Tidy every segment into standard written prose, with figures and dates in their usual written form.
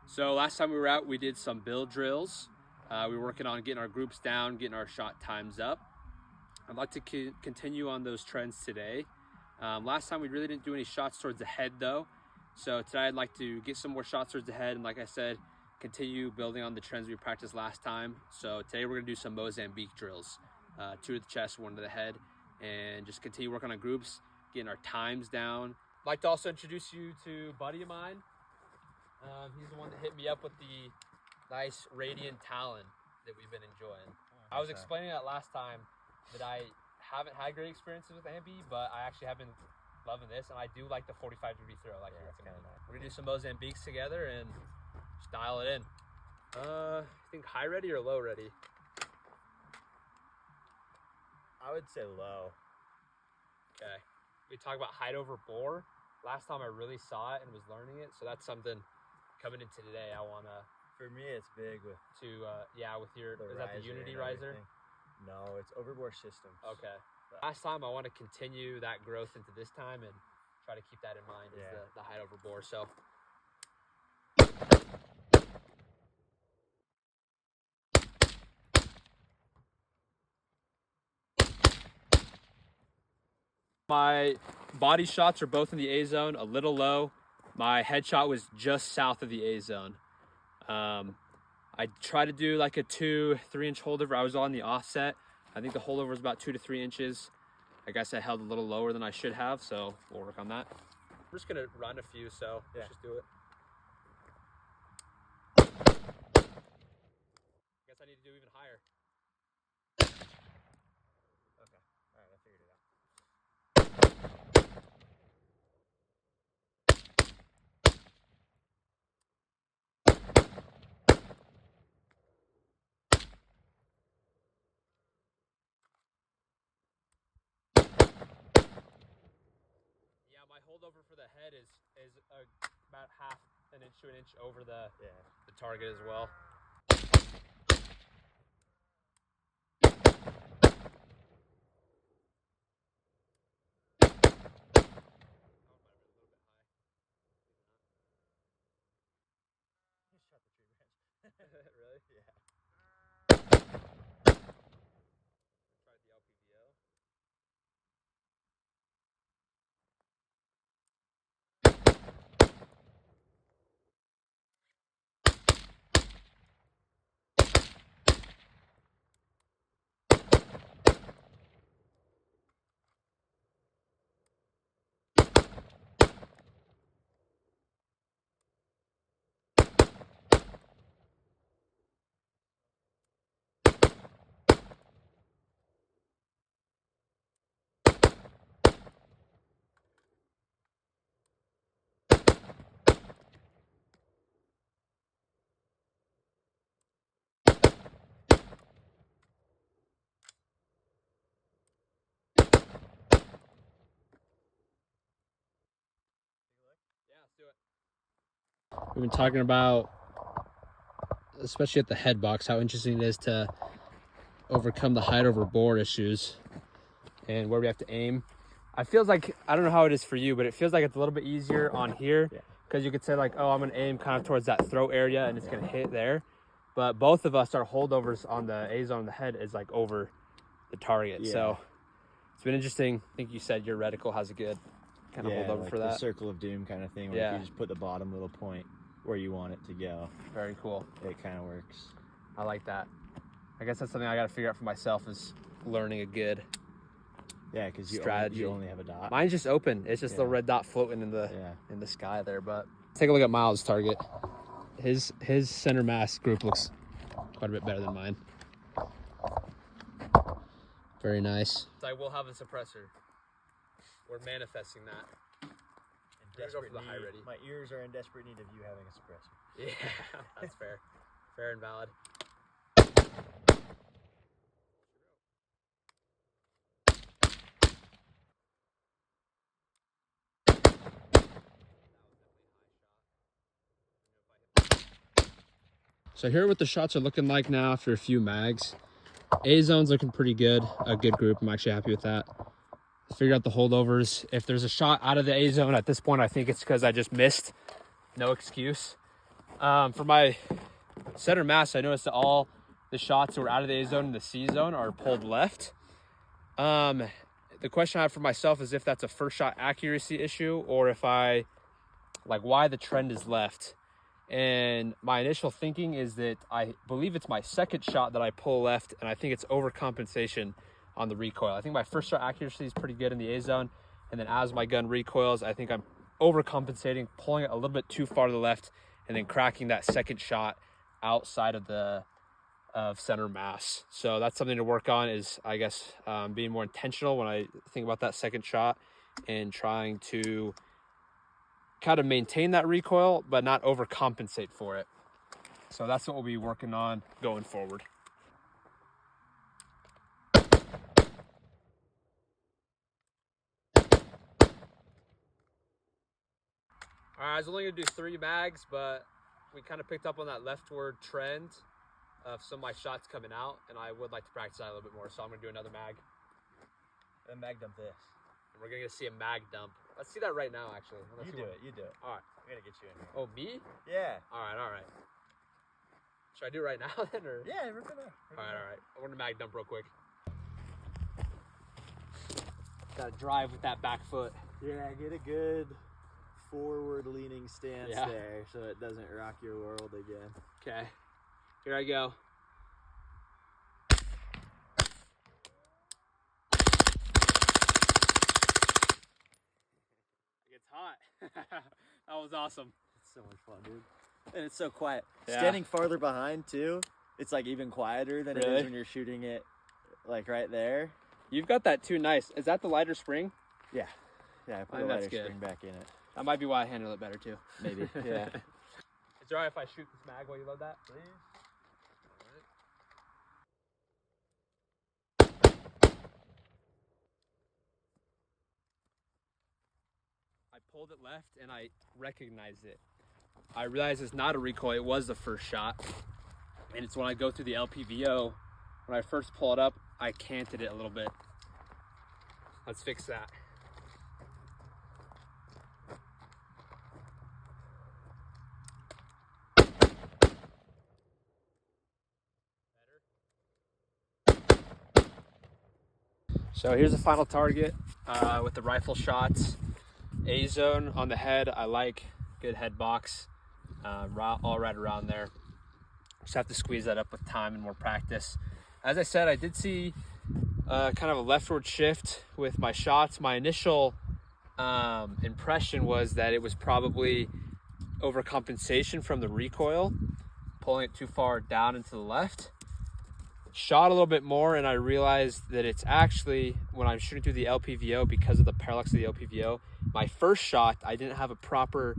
So last time we were out, we did some build drills. We were working on getting our groups down, getting our shot times up. I'd like to continue on those trends today. Last time we really didn't do any shots towards the head though. So today I'd like to get some more shots towards the head, and like I said, continue building on the trends we practiced last time. So today we're gonna do some Mozambique drills. 2 to the chest, 1 to the head, and just continue working on groups, getting our times down. I'd like to also introduce you to a buddy of mine. He's the one that hit me up with the nice Radiant Talon that we've been enjoying. I was explaining that last time that I haven't had great experiences with ambi, but I actually have been loving this, and I do like the 45-degree throw. Like it's kind of nice. We're gonna do some Mozambiques together and just dial it in. I think high ready or low ready? I would say low. Okay. We talk about height over bore. Last time I really saw it and was learning it, so that's something coming into today. I wanna. For me, it's big with with your is that the Unity riser? No, it's overbore systems. Okay. Last time I want to continue that growth into this time and try to keep that in mind as the height over bore. So. My body shots are both in the A zone, a little low. My headshot was just south of the A zone. I tried to do like a 2-3 inch holdover. I was on the offset. I think the holdover was about 2 to 3 inches. I guess I held a little lower than I should have, so we'll work on that. We're just gonna run a few, so let's just do it. I guess I need to do even higher. Okay, all right, I figured it out. My holdover for the head is about half an inch to an inch over the target as well. You shot the tree branch. Really? Yeah. Tried the LPVO. Let's do it. We've been talking about, especially at the head box, how interesting it is to overcome the height over bore issues and where we have to aim. I feels like, I don't know how it is for you, but it feels like it's a little bit easier on here because you could say like, oh, I'm gonna aim kind of towards that throat area and it's gonna hit there. But both of us, our holdovers on the A zone of the head is like over the target. So it's been interesting. I think you said your reticle has a good kind of holdover like for that. The circle of doom kind of thing, where if you just put the bottom little point where you want it to go. Very cool. It kind of works. I like that. I guess that's something I got to figure out for myself, is learning a good because strategy. You only have a dot. Mine's just open. It's just the red dot floating in the sky there. But let's take a look at Miles' target. His center mass group looks quite a bit better than mine. Very nice. So I will have a suppressor. We're manifesting that. My ears are in desperate need of you having a suppressor. Yeah, that's fair. Fair and valid. So here are what the shots are looking like now after a few mags. A zone's looking pretty good. A good group. I'm actually happy with that. Figure out the holdovers. If there's a shot out of the A zone at this point, I think it's because I just missed. No excuse. For my center mass, I noticed that all the shots that were out of the A zone and the C zone are pulled left. The question I have for myself is if that's a first shot accuracy issue or if why the trend is left. And my initial thinking is that I believe it's my second shot that I pull left, and I think it's overcompensation on the recoil. I think my first shot accuracy is pretty good in the A zone, and then as my gun recoils, I think I'm overcompensating, pulling it a little bit too far to the left, and then cracking that second shot outside of center mass. So that's something to work on, is I guess being more intentional when I think about that second shot and trying to kind of maintain that recoil but not overcompensate for it. So that's what we'll be working on going forward. All right, I was only gonna do 3 mags, but we kind of picked up on that leftward trend of some of my shots coming out, and I would like to practice that a little bit more. So I'm gonna do another mag. And mag dump this. And we're gonna see a mag dump. Let's see that right now, actually. You do it. All right. I gotta get you in here. Oh, me? Yeah. All right. Should I do it right now then, or? Yeah, we're gonna. All right. I want to mag dump real quick. Gotta drive with that back foot. Yeah, get a good forward-leaning stance there so it doesn't rock your world again. Okay. Here I go. It's hot. That was awesome. It's so much fun, dude. And it's so quiet. Yeah. Standing farther behind, too, it's like even quieter than it is when you're shooting it like right there. You've got that too nice. Is that the lighter spring? Yeah. Yeah, I put a lighter spring back in it. That might be why I handle it better too. Maybe. Yeah. Is it alright if I shoot this mag while you load that? Please. I pulled it left and I recognized it. I realized it's not a recoil, it was the first shot. And it's when I go through the LPVO, when I first pull it up, I canted it a little bit. Let's fix that. So here's the final target with the rifle shots. A zone on the head. I like good head box, all right around there. Just have to squeeze that up with time and more practice. As I said, I did see kind of a leftward shift with my shots. My initial impression was that it was probably overcompensation from the recoil, pulling it too far down into the left. Shot a little bit more and I realized that it's actually when I'm shooting through the LPVO, because of the parallax of the LPVO, my first shot I didn't have a proper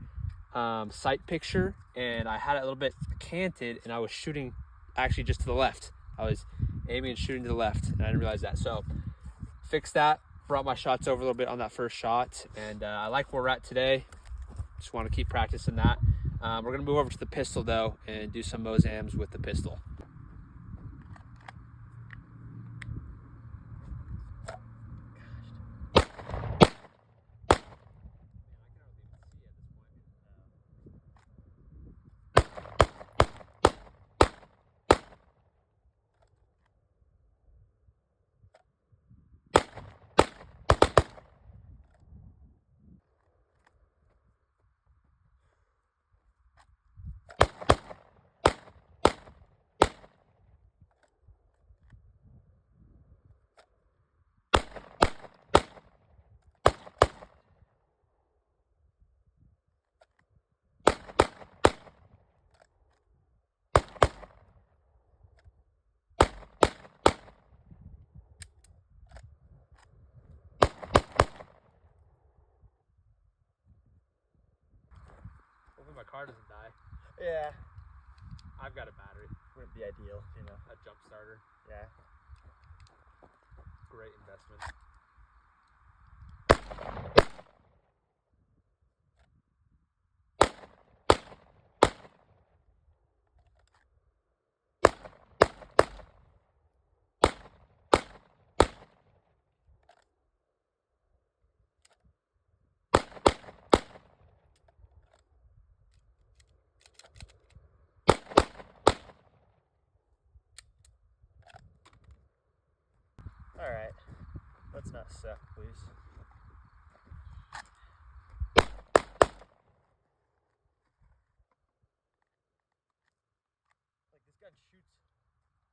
sight picture and I had it a little bit canted and I was shooting actually just to the left. I was aiming and shooting to the left and I didn't realize that. So fixed that, brought my shots over a little bit on that first shot, and I like where we're at today. Just want to keep practicing that. We're gonna move over to the pistol though and do some Mozams with the pistol. My car doesn't die. Yeah. I've got a battery. Wouldn't be ideal, you know. A jump starter. Yeah. Great investment. a sec, please. Like this gun shoots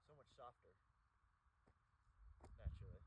so much softer. Naturally.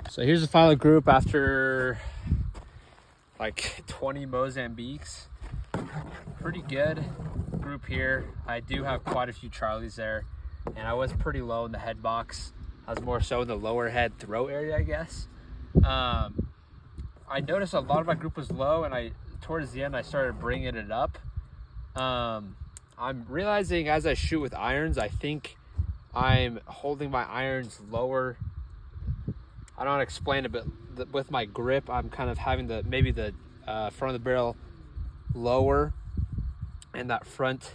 So here's the final group after like 20 Mozambiques. Pretty good group here. I do have quite a few Charlies there, and I was pretty low in the head box. I was more so in the lower head throat area, I guess. I noticed a lot of my group was low, and towards the end I started bringing it up. I'm realizing as I shoot with irons, I think I'm holding my irons lower. I don't want to explain it, but with my grip, I'm kind of having maybe the front of the barrel lower, and that front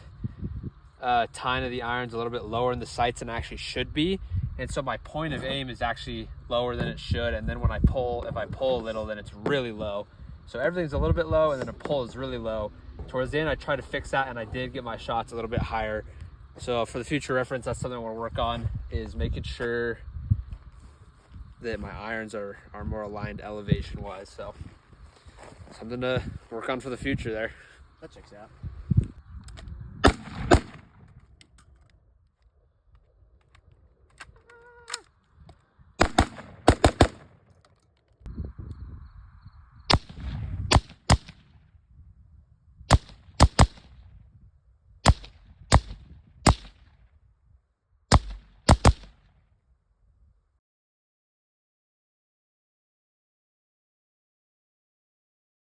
tine of the iron's a little bit lower in the sights than it actually should be. And so my point of aim is actually lower than it should. And then when I pull, if I pull a little, then it's really low. So everything's a little bit low, and then a pull is really low. Towards the end, I tried to fix that, and I did get my shots a little bit higher. So for the future reference, that's something I want to work on, is making sure that my irons are more aligned elevation wise. So something to work on for the future there. That checks out.